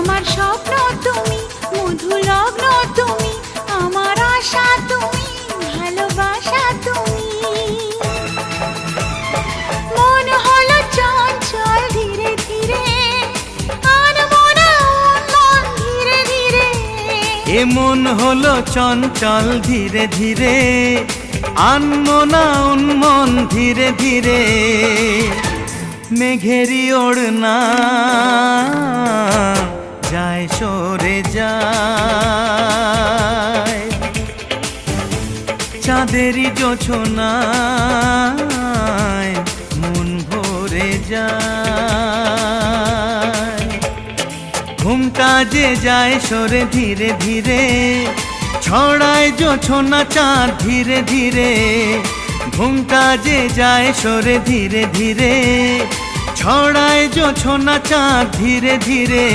আমার স্বপ্ন তুমি, মধু লগ্ন তুমি, আমার আশা তুমি, ভালোবাসা তুমি। মন হলো চঞ্চল ধীরে ধীরে, আনমনা উন্মন ধীরে ধীরে। এ মন হলো চঞ্চল ধীরে ধীরে, আনমনা উন্মন ধীরে ধীরে। মেঘেরি ওড়না যায় সরে যায়, চাঁদেরই জোছনায় মন ভরে যায়। ঘুমটা যে যায় সরে ধীরে ধীরে, ছড়ায় জোছনা চাঁদ ধীরে ধীরে। ঘুমটা যে যায় সরে ধীরে ধীরে, ছড়ায় জোছনা চাঁদ ধীরে ধীরে।